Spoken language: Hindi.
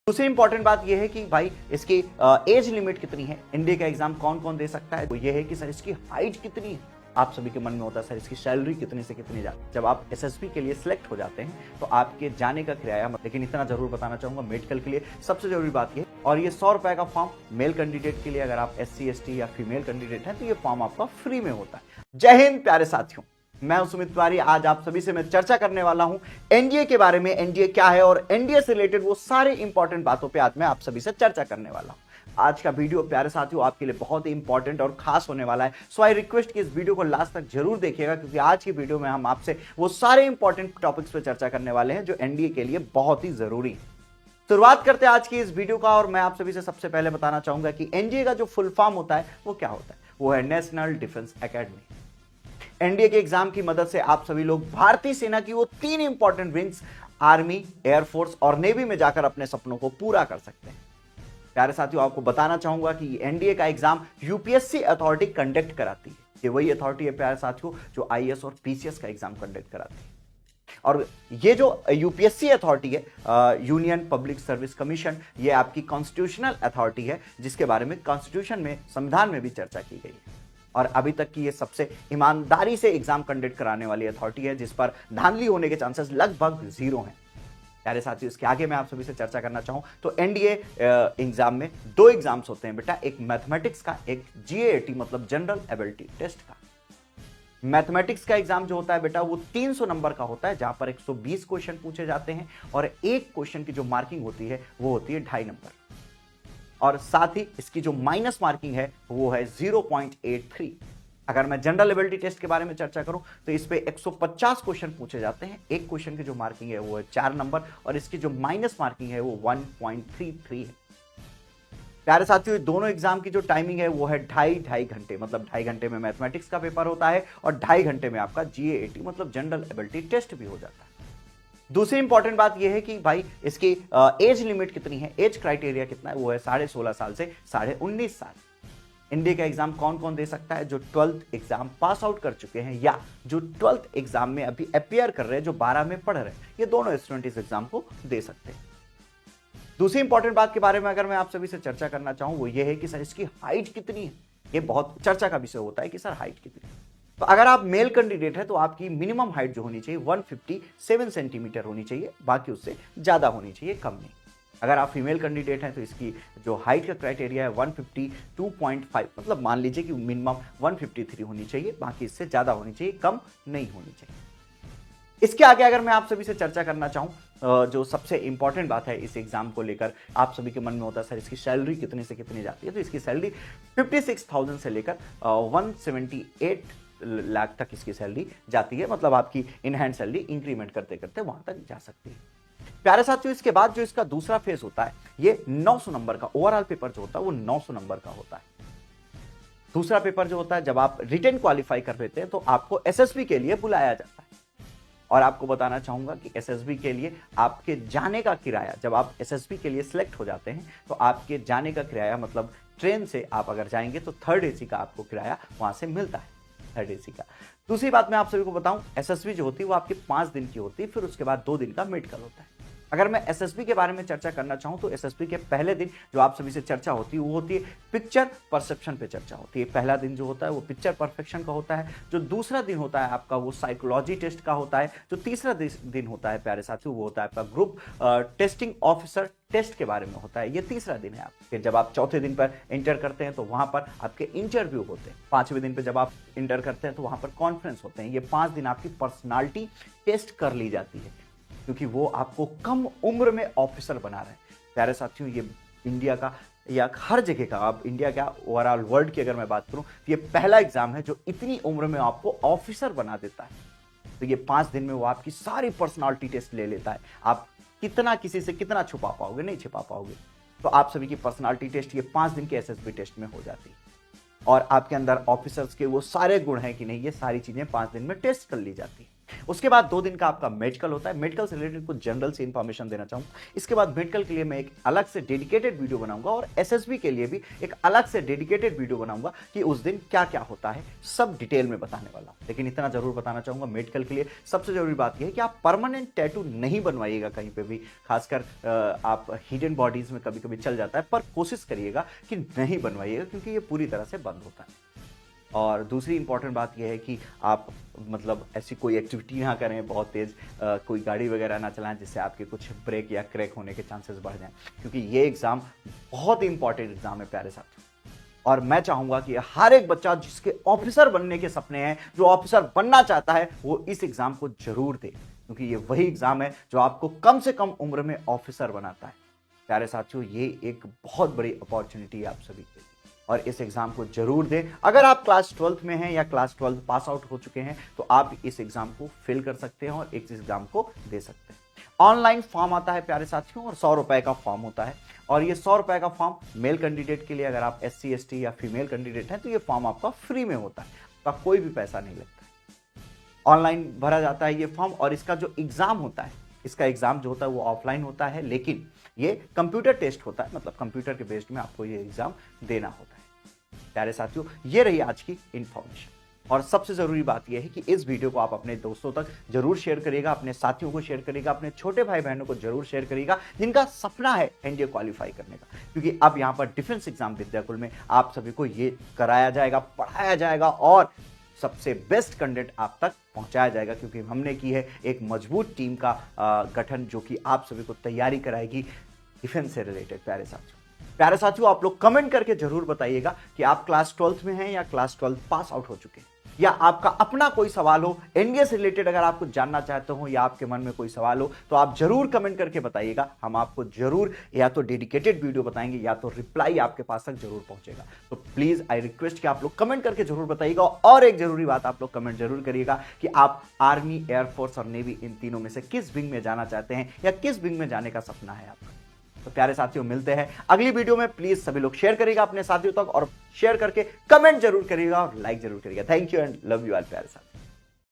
दूसरी इंपॉर्टेंट बात यह है कि भाई इसकी एज लिमिट कितनी है, इंडिया का एग्जाम कौन कौन दे सकता है। तो यह है कि सर इसकी हाइट कितनी है। आप सभी के मन में होता है सर इसकी सैलरी कितनी से कितनी जाती है। जब आप एसएसबी के लिए सिलेक्ट हो जाते हैं तो आपके जाने का किराया, लेकिन इतना जरूर बताना चाहूंगा मेडिकल के लिए सबसे जरूरी बात यह, और ये 100 रुपए का फॉर्म मेल कैंडिडेट के लिए, अगर आप SC ST या फीमेल कैंडिडेट हैं तो ये फॉर्म आपका फ्री में होता है। जय हिंद प्यारे साथियों, मैं हूं सुमित तिवारी। आज आप सभी से मैं चर्चा करने वाला हूं एनडीए के बारे में। एनडीए क्या है और एनडीए से रिलेटेड वो सारे इंपॉर्टेंट बातों पे आज मैं आप सभी से चर्चा करने वाला हूं। आज का वीडियो प्यारे साथियों आपके लिए बहुत ही इंपॉर्टेंट और खास होने वाला है। सो आई रिक्वेस्ट कि इस वीडियो को लास्ट तक जरूर देखिएगा, क्योंकि आज की वीडियो में हम आपसे वो सारे इंपॉर्टेंट टॉपिक्स पे चर्चा करने वाले हैं जो एनडीए के लिए बहुत ही जरूरी है। शुरुआत करते हैं आज की इस वीडियो का, और मैं आप सभी से सबसे पहले बताना चाहूंगा कि एनडीए का जो फुल फॉर्म होता है वो क्या होता है। वो है नेशनल डिफेंस एकेडमी। एनडीए के एग्जाम की मदद से आप सभी लोग भारतीय सेना की वो 3 इंपॉर्टेंट विंग्स आर्मी, एयरफोर्स और नेवी में जाकर अपने सपनों को पूरा कर सकते हैं। प्यारे साथियों, आपको बताना चाहूंगा कि एनडीए का एग्जाम यूपीएससी अथॉरिटी कंडक्ट कराती है। ये वही अथॉरिटी है प्यारे साथियों जो आईएएस और पीसीएस का एग्जाम कंडक्ट कराती है। और ये जो यूपीएससी अथॉरिटी है, यूनियन पब्लिक सर्विस कमीशन, ये आपकी कॉन्स्टिट्यूशनल अथॉरिटी है जिसके बारे में कॉन्स्टिट्यूशन में, संविधान में भी चर्चा की गई है। और अभी तक की ये सबसे ईमानदारी से एग्जाम कंडक्ट कराने वाली अथॉरिटी है, जिस पर धांधली होने के चांसेस लगभग 0 हैं। प्यारे साथियों, इसके आगे मैं आप सभी से चर्चा करना चाहूं तो एनडीए एग्जाम में 2 एग्जाम्स होते हैं बेटा, एक मैथमेटिक्स का, एक जीएटी मतलब जनरल एबिलिटी टेस्ट का। मैथमेटिक्स का एग्जाम जो होता है बेटा वो 300 नंबर का होता है, जहां पर 120 क्वेश्चन पूछे जाते हैं और एक क्वेश्चन की जो मार्किंग होती है वो होती है 2.5 नंबर। और साथ ही इसकी जो माइनस मार्किंग है वो है 0.83। अगर मैं जनरल एबिलिटी टेस्ट के बारे में चर्चा करूं तो इस पे 150 क्वेश्चन पूछे जाते हैं, एक क्वेश्चन की जो मार्किंग है वो है 4 नंबर और इसकी जो माइनस मार्किंग है वो 1.33 है। प्यारे साथियों, दोनों एग्जाम की जो टाइमिंग है वो है 2.5 घंटे, मतलब 2.5 घंटे में मैथमेटिक्स का पेपर होता है और 2.5 घंटे में आपका जीएटी मतलब जनरल एबिलिटी टेस्ट भी हो जाता है। दूसरी इंपॉर्टेंट बात यह है कि भाई इसकी एज लिमिट कितनी है, एज क्राइटेरिया कितना है, वो है 16.5 साल से 19.5 साल। इंडिया का एग्जाम कौन कौन दे सकता है, जो 12th एग्जाम पास आउट कर चुके हैं या जो 12th एग्जाम में अभी अपियर कर रहे हैं, जो 12 में पढ़ रहे हैं, ये दोनों स्टूडेंट इस एग्जाम को दे सकते हैं। दूसरी इंपॉर्टेंट बात के बारे में अगर मैं आप सभी से चर्चा करना चाहूं वो ये है कि सर इसकी हाइट कितनी है। ये बहुत चर्चा का विषय होता है कि सर हाइट कितनी है। तो अगर आप मेल कैंडिडेट है तो आपकी मिनिमम हाइट जो होनी चाहिए 157 सेंटीमीटर होनी चाहिए, बाकी उससे ज्यादा होनी चाहिए, कम नहीं। अगर आप फीमेल कैंडिडेट हैं तो इसकी जो हाइट का क्राइटेरिया है 152.5, मतलब मान लीजिए कि मिनिमम 153 होनी चाहिए, बाकी इससे ज्यादा होनी चाहिए, कम नहीं होनी चाहिए। इसके आगे अगर मैं आप सभी से चर्चा करना चाहूं, जो सबसे इंपॉर्टेंट बात है इस एग्जाम को लेकर, आप सभी के मन में होता है सर इसकी सैलरी कितने से कितनी जाती है। तो इसकी सैलरी 56,000 से लेकर 178 लाख तक इसकी सैलरी जाती है, मतलब आपकी इन हैंड सैलरी इंक्रीमेंट करते करते वहां तक जा सकती है। प्यारे साथियों, इसके बाद जो इसका दूसरा फेज होता है ये 900 नंबर का ओवरऑल पेपर जो होता है वो 900 नंबर का होता है। दूसरा पेपर जो होता है जब आप रिटन क्वालिफाई कर लेते हैं तो आपको एसएसबी के लिए बुलाया जाता है। और आपको बताना चाहूंगा कि एसएसबी के लिए आपके जाने का किराया, जब आप एसएसबी के लिए सिलेक्ट हो जाते हैं तो आपके जाने का किराया, मतलब ट्रेन से आप अगर जाएंगे तो 3rd AC का आपको किराया वहां से मिलता है, 3rd AC का। दूसरी बात मैं आप सभी को बताऊं, एसएसबी जो होती है वो आपके 5 दिन की होती है, फिर उसके बाद 2 दिन का मेडिकल होता है। अगर मैं एसएसबी के बारे में चर्चा करना चाहूं तो एसएसबी के पहले दिन जो आप सभी से चर्चा होती है वो होती है पिक्चर परसेप्शन पे चर्चा होती है। पहला दिन जो होता है वो पिक्चर परफेक्शन का होता है, जो दूसरा दिन होता है आपका वो साइकोलॉजी टेस्ट का होता है, जो तीसरा दिन होता है प्यारे साथियों वो होता है आपका ग्रुप टेस्टिंग ऑफिसर टेस्ट के बारे में होता है। ये तीसरा दिन है आपके। जब आप चौथे दिन पर इंटर करते हैं तो वहां पर आपके इंटरव्यू होते हैं। 5वें दिन पर जब आप इंटर करते हैं तो वहां पर कॉन्फ्रेंस होते हैं। ये 5 दिन आपकी पर्सनालिटी टेस्ट कर ली जाती है, क्योंकि वो आपको कम उम्र में ऑफिसर बना रहे हैं। प्यारे साथियों, ये इंडिया का या हर जगह का, अब इंडिया का ओवरऑल वर्ल्ड की अगर मैं बात करूं तो ये पहला एग्जाम है जो इतनी उम्र में आपको ऑफिसर बना देता है। तो ये 5 दिन में वो आपकी सारी पर्सनालिटी टेस्ट ले लेता है। आप कितना किसी से कितना छुपा पाओगे, नहीं छुपा पाओगे। तो आप सभी की पर्सनालिटी टेस्ट ये 5 दिन के एसएसबी टेस्ट में हो जाती है और आपके अंदर ऑफिसर्स के वो सारे गुण हैं कि नहीं, ये सारी चीजें 5 दिन में टेस्ट कर ली जाती है। उसके बाद 2 दिन का आपका मेडिकल होता है। मेडिकल से रिलेटेड कुछ जनरल से इंफॉर्मेशन देना चाहूंगा। इसके बाद मेडिकल के लिए मैं एक अलग से डेडिकेटेड वीडियो बनाऊंगा और एसएसबी के लिए भी एक अलग से डेडिकेटेड वीडियो बनाऊंगा कि उस दिन क्या क्या होता है, सब डिटेल में बताने वाला हूं। लेकिन इतना जरूर बताना चाहूंगा, मेडिकल के लिए सबसे जरूरी बात यह है कि आप परमानेंट टैटू नहीं बनवाइएगा कहीं पे भी, खासकर आप हिडन बॉडीज में कभी कभी चल जाता है, पर कोशिश करिएगा कि नहीं बनवाइएगा क्योंकि ये पूरी तरह से बंद होता है। और दूसरी इंपॉर्टेंट बात यह है कि आप मतलब ऐसी कोई एक्टिविटी ना करें बहुत तेज, कोई गाड़ी वगैरह ना चलाएं जिससे आपके कुछ ब्रेक या क्रैक होने के चांसेस बढ़ जाएं, क्योंकि ये एग्जाम बहुत इंपॉर्टेंट एग्जाम है प्यारे साथियों। और मैं चाहूंगा कि हर एक बच्चा जिसके ऑफिसर बनने के सपने हैं, जो ऑफिसर बनना चाहता है, वो इस एग्जाम को जरूर दे, क्योंकि ये वही एग्जाम है जो आपको कम से कम उम्र में ऑफिसर बनाता है। प्यारे साथियों, ये एक बहुत बड़ी अपॉर्चुनिटी है आप सभी के लिए और इस एग्जाम को जरूर दें। अगर आप क्लास 12th में हैं या क्लास 12 पास आउट हो चुके हैं तो आप इस एग्जाम को फिल कर सकते हैं और इस एग्जाम को दे सकते हैं। ऑनलाइन फॉर्म आता है प्यारे साथियों और 100 रुपए का फॉर्म होता है। और ये 100 रुपए का फॉर्म मेल कैंडिडेट के लिए, अगर आप SC ST या फीमेल कैंडिडेट हैं तो ये फॉर्म आपका फ्री में होता है, आपका कोई भी पैसा नहीं लगता है। ऑनलाइन भरा जाता है ये फॉर्म और इसका जो एग्जाम होता है, इसका एग्जाम जो होता है वो ऑफलाइन होता है, लेकिन ये कंप्यूटर टेस्ट होता है, मतलब कंप्यूटर के बेस्ड में आपको ये एग्जाम देना होता है। प्यारे साथियों, ये रही आज की इंफॉर्मेशन। और सबसे जरूरी बात यह है कि इस वीडियो को आप अपने दोस्तों तक जरूर शेयर करिएगा, अपने साथियों को शेयर करिएगा, अपने छोटे भाई बहनों को जरूर शेयर करिएगा जिनका सपना है एनडीए क्वालिफाई करने का, क्योंकि अब यहां पर डिफेंस एग्जाम विद्याकुल में आप सभी को ये कराया जाएगा, पढ़ाया जाएगा और सबसे बेस्ट कंटेंट आप तक पहुंचाया जाएगा, क्योंकि हमने की है एक मजबूत टीम का गठन जो कि आप सभी को तैयारी कराएगी डिफेंस से रिलेटेड। प्यारे साथियों, आप लोग कमेंट करके जरूर बताइएगा कि आप क्लास 12th में हैं या क्लास 12 पास आउट हो चुके हैं, या आपका अपना कोई सवाल हो एनडीए से रिलेटेड, अगर आप कुछ जानना चाहते हो या आपके मन में कोई सवाल हो तो आप जरूर कमेंट करके बताइएगा। हम आपको जरूर या तो डेडिकेटेड वीडियो बताएंगे या तो रिप्लाई आपके पास तक जरूर पहुंचेगा। तो प्लीज आई रिक्वेस्ट कि आप लोग कमेंट करके जरूर बताइएगा। और एक जरूरी बात आप लोग कमेंट जरूर करिएगा कि आप आर्मी, एयरफोर्स और नेवी इन तीनों में से किस विंग में जाना चाहते हैं या किस विंग में जाने का सपना है आपका। तो प्यारे साथियों, मिलते हैं अगली वीडियो में। प्लीज सभी लोग शेयर करिएगा अपने साथियों तक और शेयर करके कमेंट जरूर करिएगा और लाइक जरूर करिएगा। Thank you and love you all प्यारे साथियों।